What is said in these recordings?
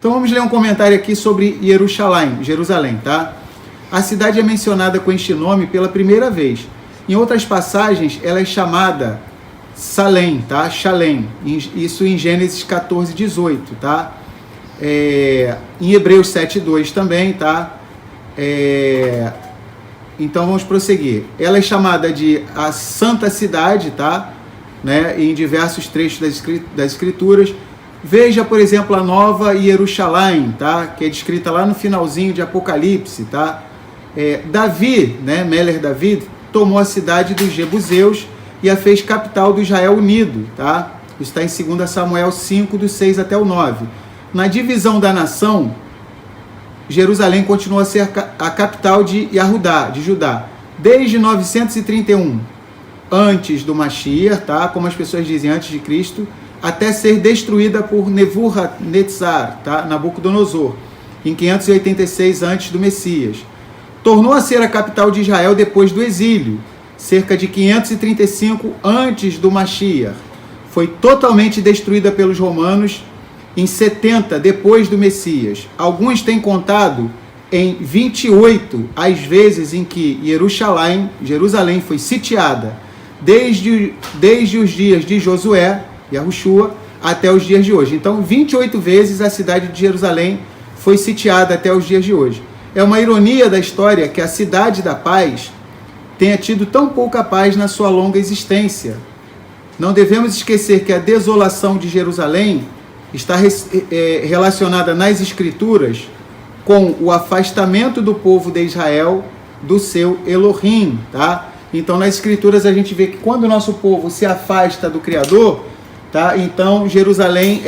Então vamos ler um comentário aqui sobre Jerusalém, tá? A cidade é mencionada com este nome pela primeira vez. Em outras passagens, ela é chamada Salém, tá? Shalem. Isso em Gênesis 14, 18, tá? Em Hebreus 7:2 também, tá? Então vamos prosseguir. Ela é chamada de a Santa Cidade, tá? Né? Em diversos trechos das Escrituras. Veja, por exemplo, a Nova Jerusalém, tá? Que é descrita lá no finalzinho de Apocalipse, tá? Davi, né? Meler David, tomou a cidade dos Jebuseus e a fez capital do Israel unido, tá? Isso está em 2 Samuel 5, do 6 até o 9. Na divisão da nação, Jerusalém continua a ser a capital de Judá, desde 931, antes do Mashiach, tá? Como as pessoas dizem, antes de Cristo, até ser destruída por Nebuchadnezzar, tá? Nabucodonosor, em 586 antes do Messias. Tornou a ser a capital de Israel depois do exílio, cerca de 535 antes do Mashiach. Foi totalmente destruída pelos romanos em 70 depois do Messias. Alguns têm contado em 28 as vezes em que Jerusalém foi sitiada, desde os dias de Josué, Yahushua, até os dias de hoje. Então, 28 vezes a cidade de Jerusalém foi sitiada até os dias de hoje. É uma ironia da história que a cidade da paz tenha tido tão pouca paz na sua longa existência. Não devemos esquecer que a desolação de Jerusalém está relacionada nas Escrituras com o afastamento do povo de Israel do seu Elohim, tá? Então, nas Escrituras a gente vê que quando o nosso povo se afasta do Criador, tá? Então Jerusalém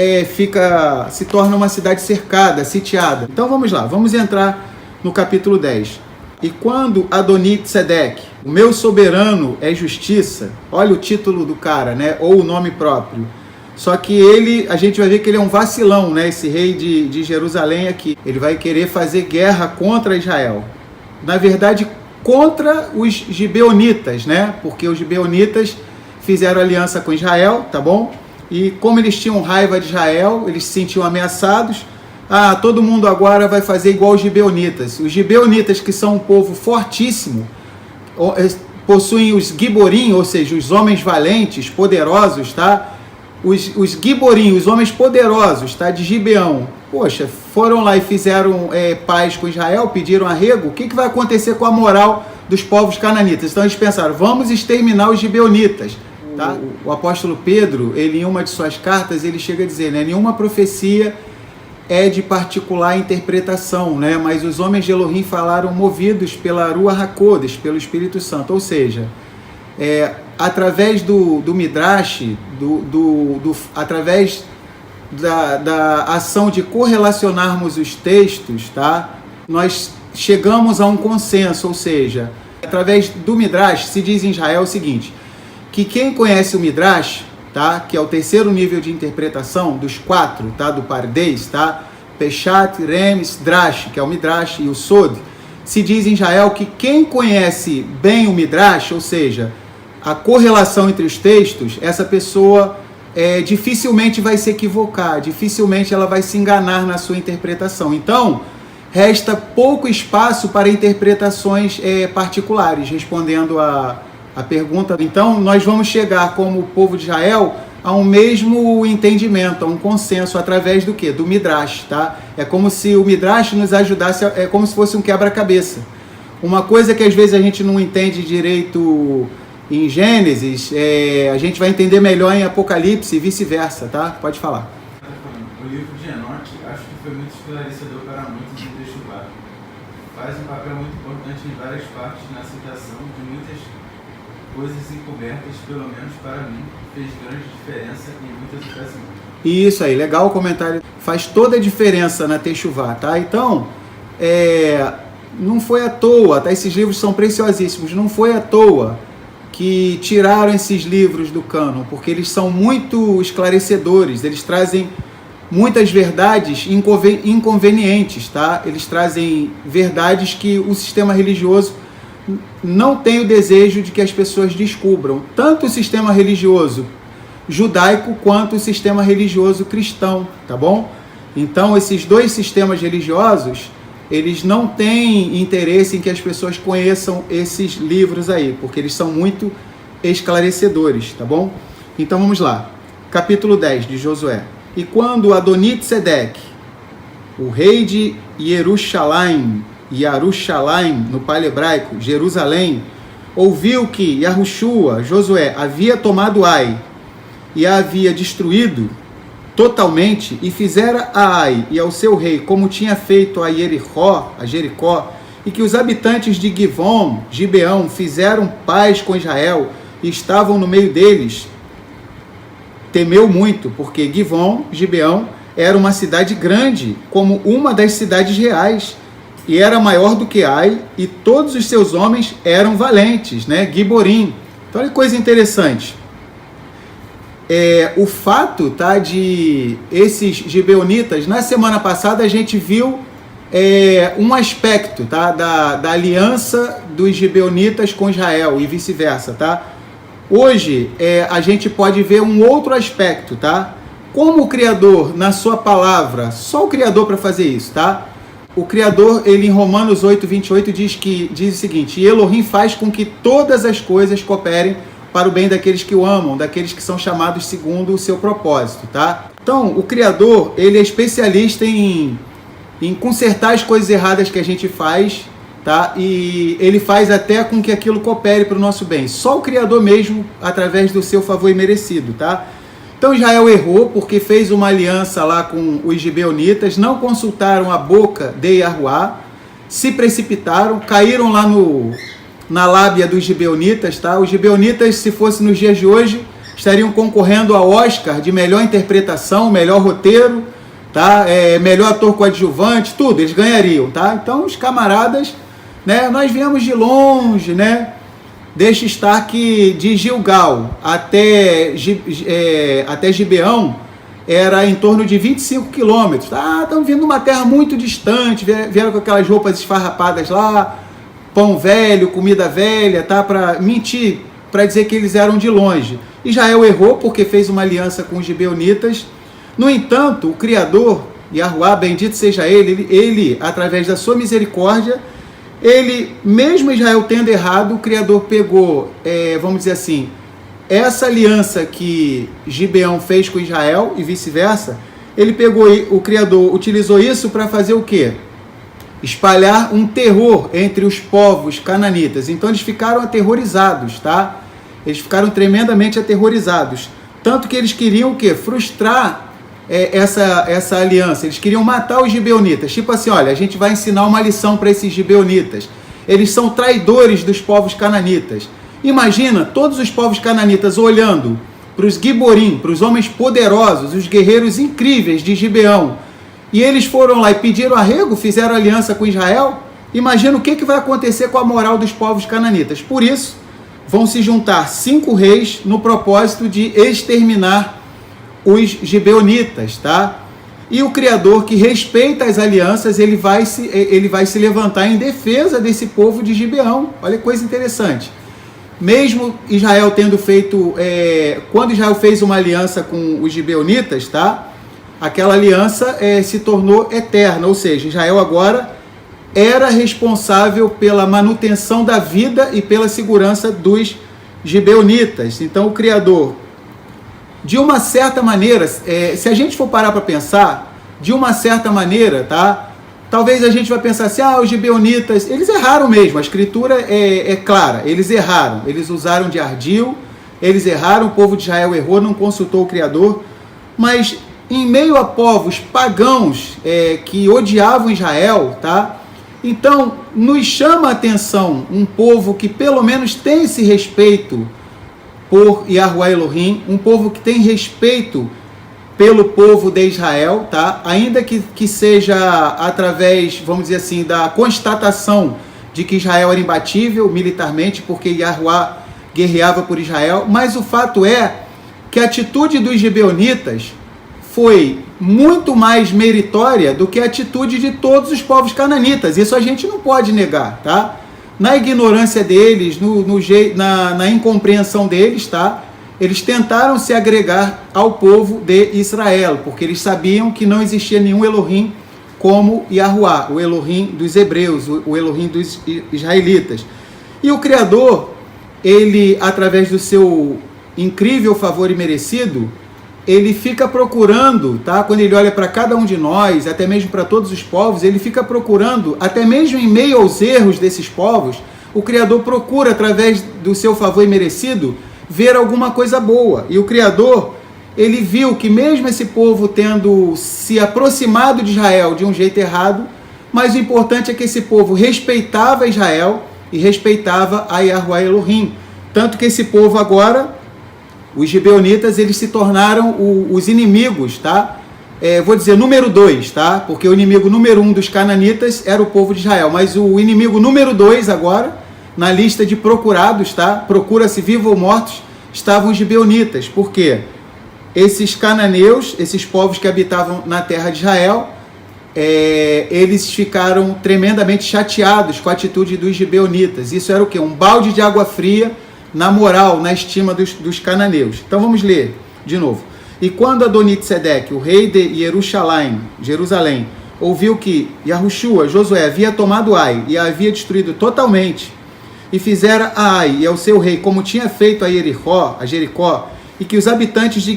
se torna uma cidade cercada, sitiada. Então vamos lá, vamos entrar no capítulo 10. E quando Adoni-Tzedek, o meu soberano é justiça, olha o título do cara, né? Ou o nome próprio. Só que a gente vai ver que ele é um vacilão, né? Esse rei de Jerusalém aqui. Ele vai querer fazer guerra contra Israel. Na verdade, contra os gibeonitas, né? Porque os gibeonitas fizeram aliança com Israel, tá bom? E como eles tinham raiva de Israel, eles se sentiam ameaçados. Todo mundo agora vai fazer igual os gibeonitas. Os gibeonitas, que são um povo fortíssimo, possuem os giborim, ou seja, os homens valentes, poderosos, tá? Os giborim, os homens poderosos, tá? De Gibeão. Poxa, foram lá e fizeram paz com Israel, pediram arrego. O que vai acontecer com a moral dos povos cananitas? Então eles pensaram, vamos exterminar os gibeonitas. Tá? O apóstolo Pedro, ele, em uma de suas cartas, ele chega a dizer, né, nenhuma profecia é de particular interpretação, né, mas os homens de Elohim falaram movidos pela Ruach HaKodesh, pelo Espírito Santo, ou seja, através do Midrash, através da ação de correlacionarmos os textos, tá, nós chegamos a um consenso, ou seja, através do Midrash se diz em Israel o seguinte, que quem conhece o Midrash, tá, que é o terceiro nível de interpretação dos 4, tá, do Pardes, tá, Peshat, Remes, Drash, que é o Midrash, e o Sod, se diz em Israel que quem conhece bem o Midrash, ou seja, a correlação entre os textos, essa pessoa dificilmente vai se equivocar, dificilmente ela vai se enganar na sua interpretação. Então, resta pouco espaço para interpretações particulares, respondendo a pergunta. Então, nós vamos chegar, como povo de Israel, a um mesmo entendimento, a um consenso, através do quê? Do Midrash, tá? É como se o Midrash nos ajudasse, é como se fosse um quebra-cabeça. Uma coisa que às vezes a gente não entende direito em Gênesis, a gente vai entender melhor em Apocalipse e vice-versa, tá? Pode falar. O livro de Enoque, acho que foi muito esclarecedor para muitos em Teshuvá. Faz um papel muito importante em várias partes na citação de muitas coisas encobertas, pelo menos para mim, fez grande diferença em muitas ocasiões. Isso aí, legal o comentário. Faz toda a diferença na Teshuvá, tá? Então, não foi à toa, tá? Esses livros são preciosíssimos, não foi à toa que tiraram esses livros do cânon, porque eles são muito esclarecedores, eles trazem muitas verdades inconvenientes, tá? Eles trazem verdades que o sistema religioso não tem o desejo de que as pessoas descubram, tanto o sistema religioso judaico quanto o sistema religioso cristão, tá bom? Então, esses dois sistemas religiosos, eles não têm interesse em que as pessoas conheçam esses livros aí, porque eles são muito esclarecedores, tá bom? Então, vamos lá. Capítulo 10 de Josué. E quando Adonitzedeque, o rei de Jerusalém, no palio hebraico, Jerusalém, ouviu que Yahushua, Josué, havia tomado Ai e a havia destruído totalmente, e fizera a Ai e ao seu rei como tinha feito a Jericó, e que os habitantes de Gibeão fizeram paz com Israel e estavam no meio deles, temeu muito, porque Gibeão era uma cidade grande, como uma das cidades reais, e era maior do que Ai, e todos os seus homens eram valentes, né? Giborim. Então, olha que coisa interessante. O fato, tá, de esses gibeonitas, na semana passada a gente viu um aspecto, tá, da aliança dos gibeonitas com Israel e vice-versa, tá? Hoje a gente pode ver um outro aspecto, tá? Como o Criador, na sua palavra, só o Criador para fazer isso, tá? O Criador, ele em Romanos 8:28 diz o seguinte: e Elohim faz com que todas as coisas cooperem para o bem daqueles que o amam, daqueles que são chamados segundo o seu propósito, tá? Então, o Criador, ele é especialista em consertar as coisas erradas que a gente faz, tá? E ele faz até com que aquilo coopere para o nosso bem. Só o Criador mesmo, através do seu favor imerecido, tá? Então, Israel errou porque fez uma aliança lá com os gibeonitas, não consultaram a boca de Yahuá, se precipitaram, caíram lá na lábia dos gibeonitas, tá? Os gibeonitas, se fosse nos dias de hoje, estariam concorrendo ao Oscar de melhor interpretação, melhor roteiro, tá? Melhor ator coadjuvante, tudo, eles ganhariam, tá? Então, os camaradas, né? Nós viemos de longe, né? Deixa estar que de Gilgal até Gibeão era em torno de 25 quilômetros. Estão vindo de uma terra muito distante, vieram com aquelas roupas esfarrapadas lá, pão velho, comida velha, tá? Para mentir, para dizer que eles eram de longe. Israel errou porque fez uma aliança com os gibeonitas. No entanto, o Criador, Yahuá, bendito seja ele, através da sua misericórdia, ele, mesmo Israel tendo errado, o Criador pegou, vamos dizer assim, essa aliança que Gibeão fez com Israel e vice-versa, ele pegou, o Criador utilizou isso para fazer o quê? Espalhar um terror entre os povos cananitas. Então eles ficaram aterrorizados, tá? Eles ficaram tremendamente aterrorizados. Tanto que eles queriam o quê? Frustrar essa aliança. Eles queriam matar os gibeonitas. Tipo assim, olha, a gente vai ensinar uma lição para esses gibeonitas. Eles são traidores dos povos cananitas. Imagina todos os povos cananitas olhando para os giborim, para os homens poderosos, os guerreiros incríveis de Gibeão. E eles foram lá e pediram arrego, fizeram aliança com Israel. Imagina o que vai acontecer com a moral dos povos cananitas. Por isso, vão se juntar 5 reis no propósito de exterminar os gibeonitas, tá? E o Criador, que respeita as alianças, ele vai se levantar em defesa desse povo de Gibeão. Olha que coisa interessante. Mesmo Israel tendo feito, quando Israel fez uma aliança com os gibeonitas, tá? Aquela aliança se tornou eterna, ou seja, Israel agora era responsável pela manutenção da vida e pela segurança dos gibeonitas. Então o Criador, de uma certa maneira, se a gente for parar para pensar, de uma certa maneira, tá? Talvez a gente vai pensar assim, os gibeonitas, eles erraram mesmo, a escritura é clara, eles erraram, eles usaram de ardil, eles erraram, o povo de Israel errou, não consultou o Criador, mas em meio a povos pagãos que odiavam Israel, tá? Então, nos chama a atenção um povo que pelo menos tem esse respeito por Yahuá Elohim, um povo que tem respeito pelo povo de Israel, tá? Ainda que seja através, vamos dizer assim, da constatação de que Israel era imbatível militarmente, porque Yahuá guerreava por Israel, mas o fato é que a atitude dos gibeonitas foi muito mais meritória do que a atitude de todos os povos cananitas. Isso a gente não pode negar, tá? Na ignorância deles, na incompreensão deles, tá? eles tentaram se agregar ao povo de Israel, porque eles sabiam que não existia nenhum Elohim como Yahuwá, o Elohim dos hebreus, o Elohim dos israelitas. E o Criador, ele, através do seu incrível favor imerecido, ele fica procurando, tá? Quando ele olha para cada um de nós, até mesmo para todos os povos, ele fica procurando, até mesmo em meio aos erros desses povos, o Criador procura, através do seu favor imerecido, ver alguma coisa boa. E o Criador, ele viu que mesmo esse povo tendo se aproximado de Israel de um jeito errado, mas o importante é que esse povo respeitava Israel e respeitava a Yahuwá Elohim. Tanto que esse povo agora, os gibeonitas, eles se tornaram os inimigos, tá? Vou dizer número 2, tá? Porque o inimigo número 1 dos cananitas era o povo de Israel, mas o inimigo número 2 agora, na lista de procurados, tá? Procura-se vivos ou mortos, estavam os gibeonitas. Por quê? Esses cananeus, esses povos que habitavam na terra de Israel, eles ficaram tremendamente chateados com a atitude dos gibeonitas. Isso era o quê? Um balde de água fria na moral, na estima dos cananeus. Então vamos ler de novo. E quando Adonitzedeque, o rei de Jerusalém, ouviu que Yahushua, Josué, havia tomado Ai e a havia destruído totalmente, e fizera a Ai e ao seu rei como tinha feito a Jericó, e que os habitantes de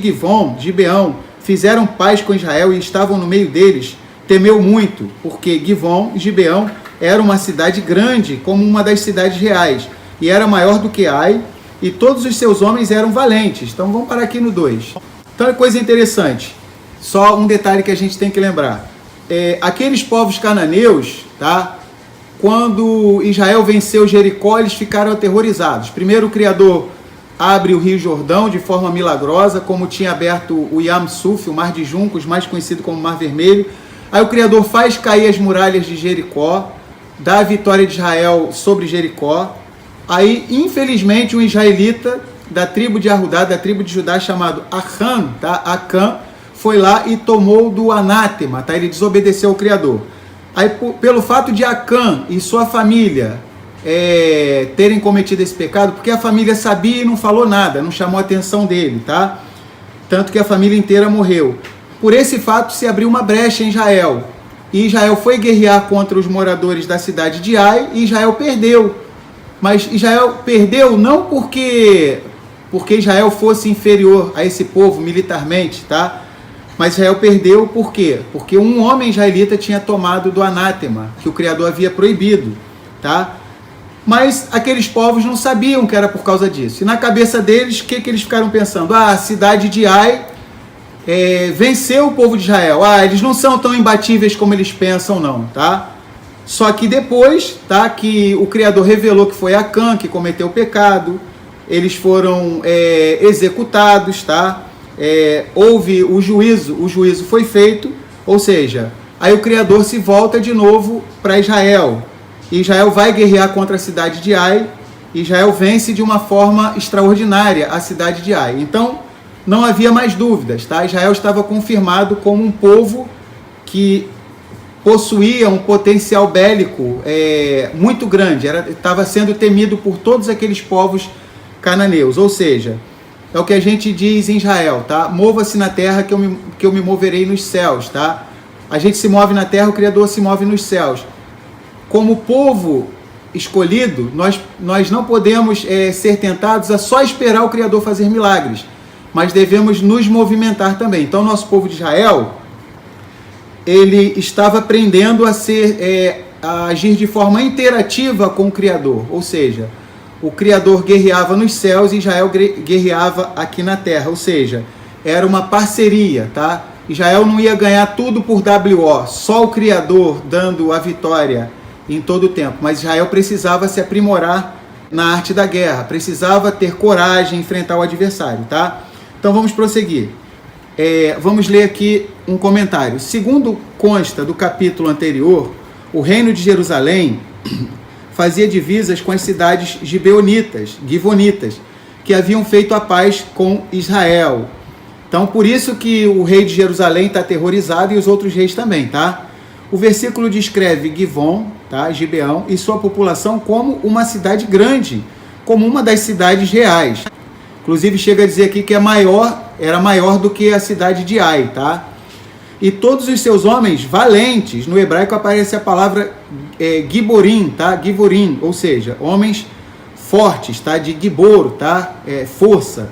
Gibeão, fizeram paz com Israel e estavam no meio deles, temeu muito, porque Givon e Gibeão era uma cidade grande, como uma das cidades reais, e era maior do que Ai, e todos os seus homens eram valentes. Então vamos parar aqui no 2. Então é coisa interessante, só um detalhe que a gente tem que lembrar. Aqueles povos cananeus, tá? Quando Israel venceu Jericó, eles ficaram aterrorizados. Primeiro o Criador abre o Rio Jordão de forma milagrosa, como tinha aberto o Yam Suf, o Mar de Juncos, mais conhecido como Mar Vermelho. Aí o Criador faz cair as muralhas de Jericó, dá a vitória de Israel sobre Jericó. Aí, infelizmente, um israelita da tribo de Arudá, da tribo de Judá, chamado Acã, tá? Acã, foi lá e tomou do anátema, tá? Ele desobedeceu ao Criador. Aí, pelo fato de Acã e sua família terem cometido esse pecado, porque a família sabia e não falou nada, não chamou a atenção dele, tá? Tanto que a família inteira morreu. Por esse fato se abriu uma brecha em Israel. E Israel foi guerrear contra os moradores da cidade de Ai e Israel perdeu. Mas Israel perdeu não porque Israel fosse inferior a esse povo militarmente, tá? Mas Israel perdeu por quê? Porque um homem israelita tinha tomado do anátema, que o Criador havia proibido, tá? Mas aqueles povos não sabiam que era por causa disso. E na cabeça deles, o que eles ficaram pensando? A cidade de Ai venceu o povo de Israel. Eles não são tão imbatíveis como eles pensam, não, tá? Só que depois, tá, que o Criador revelou que foi Acã que cometeu o pecado, eles foram executados, tá? Houve o juízo foi feito, ou seja, aí o Criador se volta de novo para Israel. E Israel vai guerrear contra a cidade de Ai, e Israel vence de uma forma extraordinária a cidade de Ai. Então, não havia mais dúvidas, tá? Israel estava confirmado como um povo que possuía um potencial bélico muito grande, estava sendo temido por todos aqueles povos cananeus, ou seja, é o que a gente diz em Israel, tá? Mova-se na terra que eu me moverei nos céus, tá? A gente se move na terra, o Criador se move nos céus. Como povo escolhido, nós não podemos ser tentados a só esperar o Criador fazer milagres, mas devemos nos movimentar também. Então, nosso povo de Israel, ele estava aprendendo a agir de forma interativa com o Criador, ou seja, o Criador guerreava nos céus e Israel guerreava aqui na terra, ou seja, era uma parceria, tá? Israel não ia ganhar tudo por WO, só o Criador dando a vitória em todo o tempo, mas Israel precisava se aprimorar na arte da guerra, precisava ter coragem, enfrentar o adversário, tá? Então vamos prosseguir. Vamos ler aqui um comentário. Segundo consta do capítulo anterior, o reino de Jerusalém fazia divisas com as cidades givonitas, que haviam feito a paz com Israel. Então, por isso que o rei de Jerusalém está aterrorizado e os outros reis também, tá? O versículo descreve Givon, tá? Gibeão, e sua população como uma cidade grande, como uma das cidades reais. Inclusive chega a dizer aqui que era maior do que a cidade de Ai, tá? E todos os seus homens valentes, no hebraico aparece a palavra giborim, tá? Giborim, ou seja, homens fortes, tá? De gibor, tá? Força.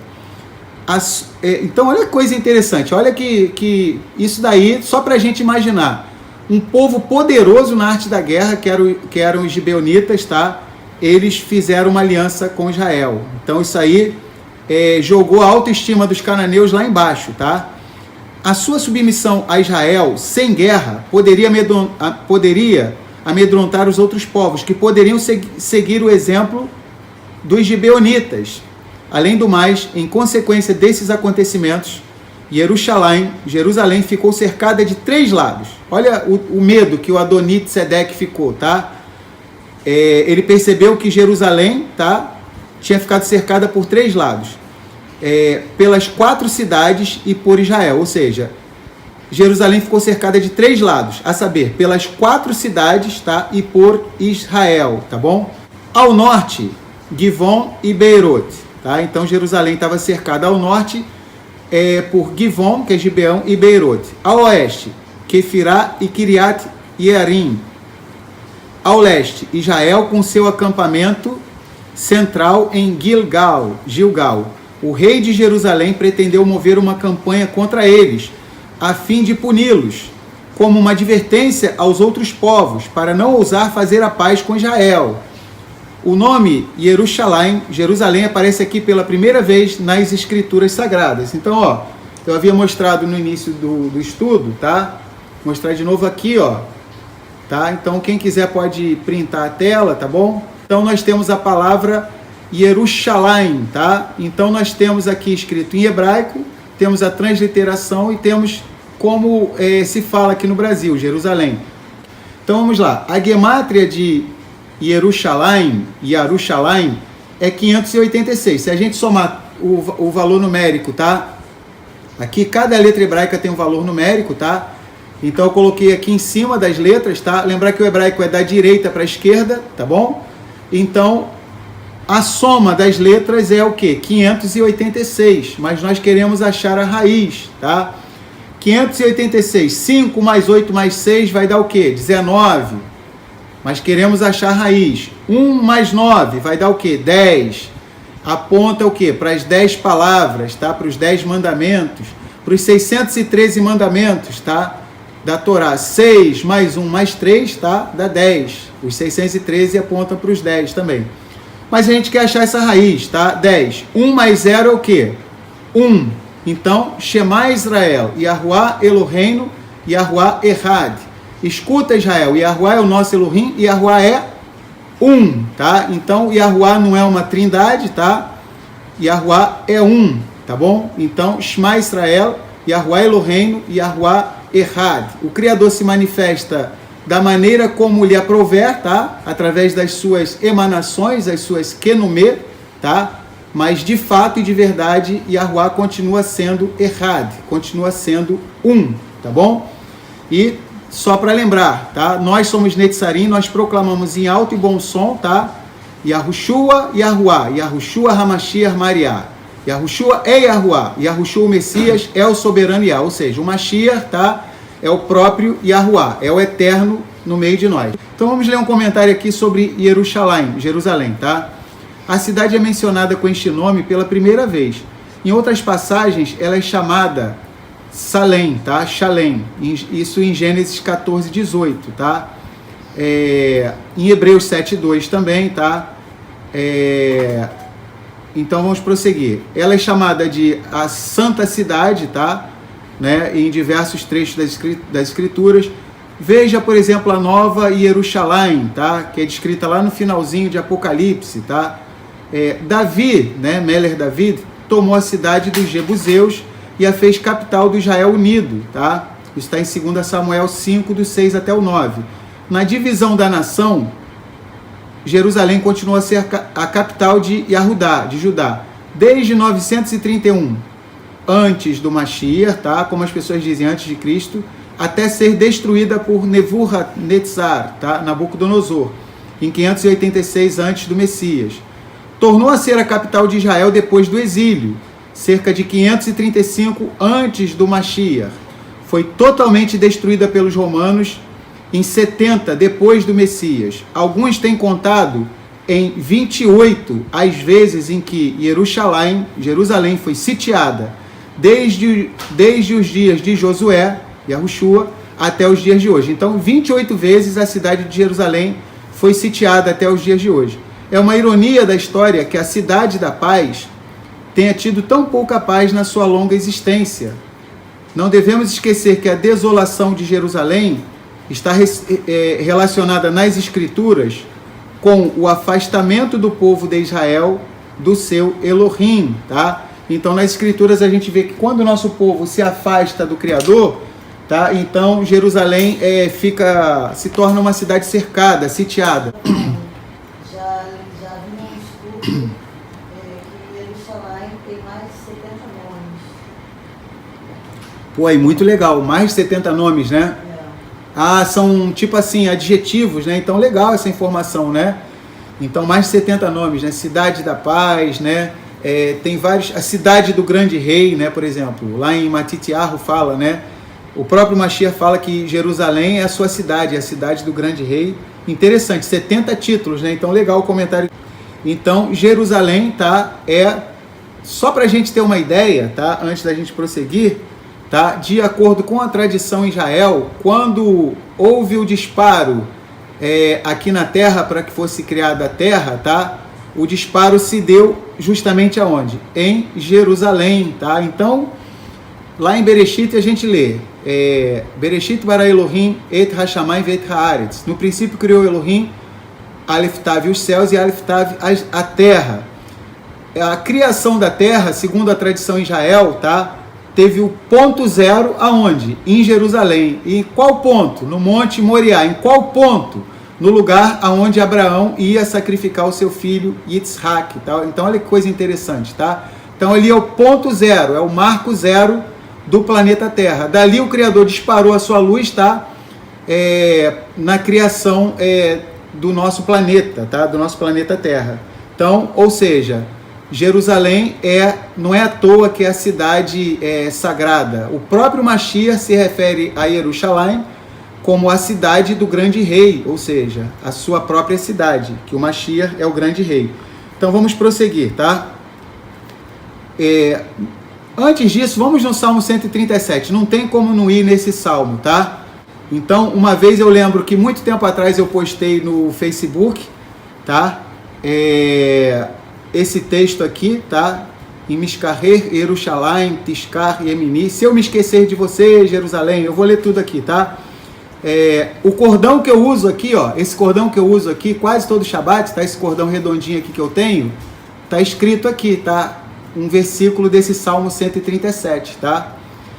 Então, olha que coisa interessante, olha que isso daí, só para a gente imaginar, um povo poderoso na arte da guerra, que eram os gibeonitas, tá? Eles fizeram uma aliança com Israel. Então, isso aí jogou a autoestima dos cananeus lá embaixo, tá? A sua submissão a Israel, sem guerra, poderia amedrontar os outros povos, que poderiam seguir o exemplo dos gibeonitas. Além do mais, em consequência desses acontecimentos, Jerusalém ficou cercada de 3 lados. Olha o medo que o Adoni-Tzedek ficou, tá? Ele percebeu que Jerusalém, tá, tinha ficado cercada por 3 lados. Pelas 4 cidades e por Israel. Ou seja, Jerusalém ficou cercada de 3 lados, a saber, pelas 4 cidades, tá, e por Israel, tá bom? Ao norte, Givon e Beerot. Tá? Então, Jerusalém estava cercada ao norte por Givon, que é Gibeão, e Beerot. Ao oeste, Kefirá e Kiriat Yearim. Ao leste, Israel com seu acampamento central em Gilgal. O rei de Jerusalém pretendeu mover uma campanha contra eles, a fim de puni-los, como uma advertência aos outros povos, para não ousar fazer a paz com Israel. O nome Jerusalém, aparece aqui pela primeira vez nas Escrituras Sagradas. Então, ó, eu havia mostrado no início do estudo, tá? Vou mostrar de novo aqui, ó. Tá? Então, quem quiser pode printar a tela, tá bom? Então, nós temos a palavra Yerushalayim, tá? Então, nós temos aqui escrito em hebraico, temos a transliteração e temos como se fala aqui no Brasil, Jerusalém. Então, vamos lá. A gemátria de Yerushalayim é 586. Se a gente somar o valor numérico, tá? Aqui cada letra hebraica tem um valor numérico, tá? Então eu coloquei aqui em cima das letras, tá? Lembrar que o hebraico é da direita para a esquerda, tá bom? Então a soma das letras é o quê? 586, mas nós queremos achar a raiz, tá? 586, 5 mais 8 mais 6 vai dar o quê? 19. Mas queremos achar a raiz. 1 mais 9 vai dar o quê? 10. Aponta o quê? Para as 10 palavras, tá? Para os 10 mandamentos. Para os 613 mandamentos, tá? Da Torá. 6 mais 1 mais 3, tá? Dá 10. Os 613 apontam para os 10 também. Mas a gente quer achar essa raiz, tá? 10. 1 mais 0 é o quê? 1. Então, Shema Israel, Yahuá Eloheinu, Yahuá Errad. Escuta, Israel, Yahuá é o nosso Elohim, Yahuá é um, tá? Então, Yahuá não é uma trindade, tá? Yahuá é um, tá bom? Então, Shema Israel, Yahuá Eloheinu, Yahuá Errad. O Criador se manifesta da maneira como lhe aprouver, tá? Através das suas emanações, as suas kenumê, tá? Mas, de fato e de verdade, Yahuá continua sendo Errad, continua sendo um, tá bom? E só para lembrar, tá? Nós somos Netzarim, nós proclamamos em alto e bom som, tá? Yahushua, Yahuá, Yahushua Hamashiach Mariá. Yahushua é Yahuá, Yahushua o Messias é o soberano Yah, ou seja, o Mashiach, tá? É o próprio Yahuá, é o eterno no meio de nós. Então vamos ler um comentário aqui sobre Jerusalém, tá? A cidade é mencionada com este nome pela primeira vez. Em outras passagens, ela é chamada Salém, tá? Shalem. Isso em Gênesis 14, 18, tá? Em Hebreus 7:2 também, tá? Então vamos prosseguir. Ela é chamada de a Santa Cidade, tá? Né? Em diversos trechos das Escrituras. Veja, por exemplo, a Nova Yerushalayim, tá? Que é descrita lá no finalzinho de Apocalipse, tá? Davi, né? Meler David, tomou a cidade dos Jebuseus e a fez capital do Israel unido, tá? Isso está em 2 Samuel 5, do 6 até o 9. Na divisão da nação, Jerusalém continua a ser a capital de Yahudá, de Judá, desde 931, antes do Mashiach, tá? Como as pessoas dizem, antes de Cristo, até ser destruída por Nebuchadnezzar, tá? Nabucodonosor, em 586 antes do Messias. tornou a ser a capital de Israel depois do exílio, cerca de 535 antes do Mashiach. Foi totalmente destruída pelos romanos em 70 depois do Messias. Alguns têm contado em 28 as vezes em que Jerusalém foi sitiada, desde os dias de Josué, Yahushua, até os dias de hoje. Então, 28 vezes a cidade de Jerusalém foi sitiada até os dias de hoje. É uma ironia da história que a cidade da paz tenha tido tão pouca paz na sua longa existência. Não devemos esquecer que a desolação de Jerusalém está relacionada nas Escrituras com o afastamento do povo de Israel do seu Elohim, tá? Então, nas Escrituras a gente vê que quando o nosso povo se afasta do Criador, tá? Então Jerusalém se torna uma cidade cercada, sitiada. Já vi um estudo que Jerusalém tem mais de 70 nomes. Pô, é muito legal, mais de 70 nomes, né? Ah, são tipo assim, adjetivos, né? Então, legal essa informação, né? Então, mais de 70 nomes, né? Cidade da Paz, né? Tem vários... A cidade do grande rei, né? Por exemplo, lá em Matitiahu fala, né? O próprio Mashiach fala que Jerusalém é a sua cidade, é a cidade do grande rei. Interessante, 70 títulos, né? Então, legal o comentário. Então, Jerusalém, tá? Só pra gente ter uma ideia, tá? Antes da gente prosseguir... Tá? De acordo com a tradição em Israel, quando houve o disparo aqui na terra para que fosse criada a terra, tá? O disparo se deu justamente aonde? Em Jerusalém. Tá? Então, lá em Bereshit a gente lê Bereshit bara Elohim et hashamayim vet haaretz. No princípio criou Elohim, Aleph Tav os céus e Aleph Tav a terra. A criação da terra, segundo a tradição em Israel, tá? Teve o ponto zero aonde? Em Jerusalém. E em qual ponto? No Monte Moriá. Em qual ponto? No lugar aonde Abraão ia sacrificar o seu filho Yitzhak. Tá? Então, olha que coisa interessante, tá? Então, ali é o ponto zero, é o marco zero do planeta Terra. Dali o Criador disparou a sua luz, tá? Na criação do nosso planeta, tá? Do nosso planeta Terra. Então, ou seja... Jerusalém não é à toa que é a cidade sagrada. O próprio Mashiach se refere a Jerusalém como a cidade do grande rei, ou seja, a sua própria cidade, que o Mashiach é o grande rei. Então vamos prosseguir, tá? Antes disso, vamos no Salmo 137. Não tem como não ir nesse salmo, tá? Então, uma vez eu lembro que muito tempo atrás eu postei no Facebook, tá? Esse texto aqui, tá? Em Mishkaher, Yerushalayim, Tishkar e Emini. Se eu me esquecer de você, Jerusalém, eu vou ler tudo aqui, tá? O cordão que eu uso aqui, ó, esse cordão que eu uso aqui, quase todo Shabbat, tá? Esse cordão redondinho aqui que eu tenho, tá escrito aqui, tá? Um versículo desse Salmo 137, tá?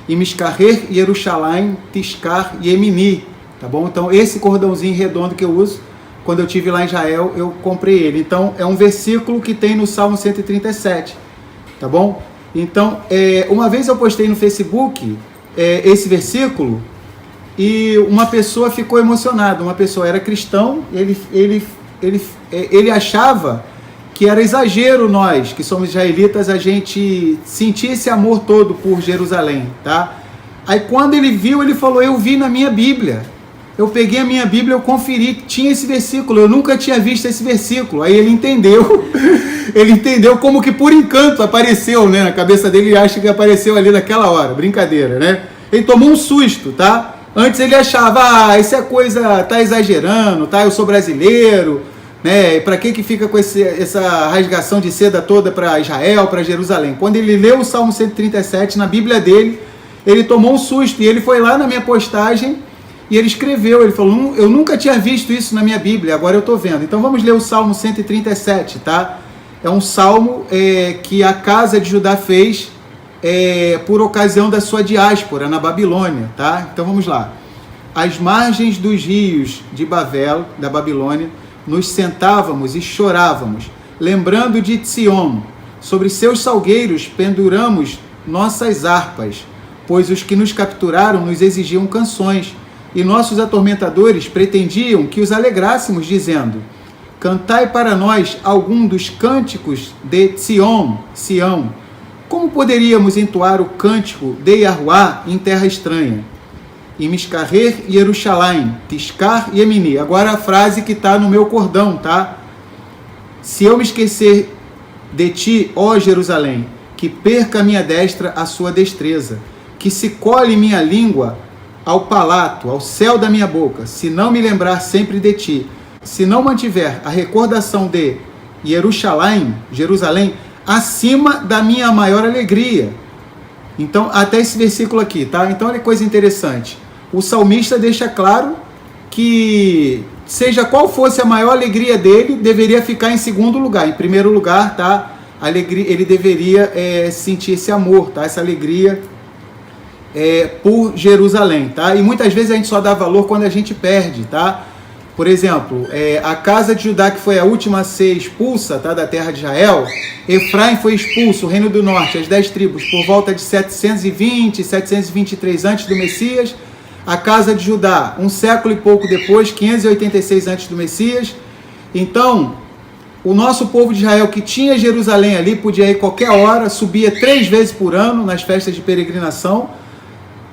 Em Mishkaher, Yerushalayim, Tishkar e Emini, tá bom? Então, esse cordãozinho redondo que eu uso, quando eu estive lá em Israel, eu comprei ele. Então, é um versículo que tem no Salmo 137, tá bom? Então, uma vez eu postei no Facebook esse versículo e uma pessoa ficou emocionada. Uma pessoa era cristão, ele achava que era exagero nós, que somos israelitas, a gente sentir esse amor todo por Jerusalém, tá? Aí, quando ele viu, ele falou, eu vi na minha Bíblia. Eu peguei a minha Bíblia, eu conferi, tinha esse versículo, eu nunca tinha visto esse versículo. Aí ele entendeu como que por encanto apareceu, né? Na cabeça dele, ele acha que apareceu ali naquela hora, brincadeira, né? Ele tomou um susto, tá? Antes ele achava, isso é coisa, tá exagerando, tá? Eu sou brasileiro, né? Para que fica com essa rasgação de seda toda para Israel, para Jerusalém? Quando ele leu o Salmo 137 na Bíblia dele, ele tomou um susto e ele foi lá na minha postagem e ele escreveu, ele falou, eu nunca tinha visto isso na minha Bíblia, agora eu estou vendo. Então vamos ler o Salmo 137, tá? É um salmo que a casa de Judá fez por ocasião da sua diáspora na Babilônia, tá? Então vamos lá. Às margens dos rios de Bavel, da Babilônia, nos sentávamos e chorávamos, lembrando de Sion. Sobre seus salgueiros penduramos nossas harpas, pois os que nos capturaram nos exigiam canções, e nossos atormentadores pretendiam que os alegrássemos, dizendo, cantai para nós algum dos cânticos de Sião. Como poderíamos entoar o cântico de Yahuá em terra estranha? E Miscarrer e Jerusalém, Tiscar e Emini. Agora a frase que está no meu cordão, tá? Se eu me esquecer de ti, ó Jerusalém, que perca a minha destra a sua destreza, que se cole minha língua ao palato, ao céu da minha boca, se não me lembrar sempre de ti, se não mantiver a recordação de Jerusalém, acima da minha maior alegria. Então, até esse versículo aqui, tá? Então, olha que coisa interessante. O salmista deixa claro que, seja qual fosse a maior alegria dele, deveria ficar em segundo lugar. Em primeiro lugar, tá? Alegria, ele deveria sentir esse amor, tá? Essa alegria por Jerusalém, tá? E muitas vezes a gente só dá valor quando a gente perde, tá? Por exemplo, a casa de Judá, que foi a última a ser expulsa, tá, da terra de Israel, Efraim foi expulso, o reino do norte, as 10 tribos, por volta de 720, 723 antes do Messias. A casa de Judá, um século e pouco depois, 586 antes do Messias. Então, o nosso povo de Israel, que tinha Jerusalém ali, podia ir qualquer hora, subia 3 vezes por ano nas festas de peregrinação.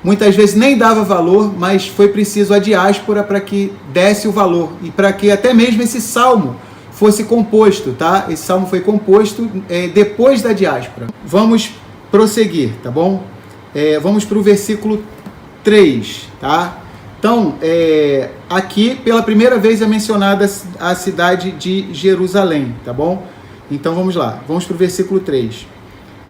Muitas vezes nem dava valor, mas foi preciso a diáspora para que desse o valor e para que até mesmo esse salmo fosse composto, tá? Esse salmo foi composto depois da diáspora. Vamos prosseguir, tá bom? Vamos para o versículo 3, tá? Então, aqui pela primeira vez é mencionada a cidade de Jerusalém, tá bom? Então vamos lá, vamos para o versículo 3.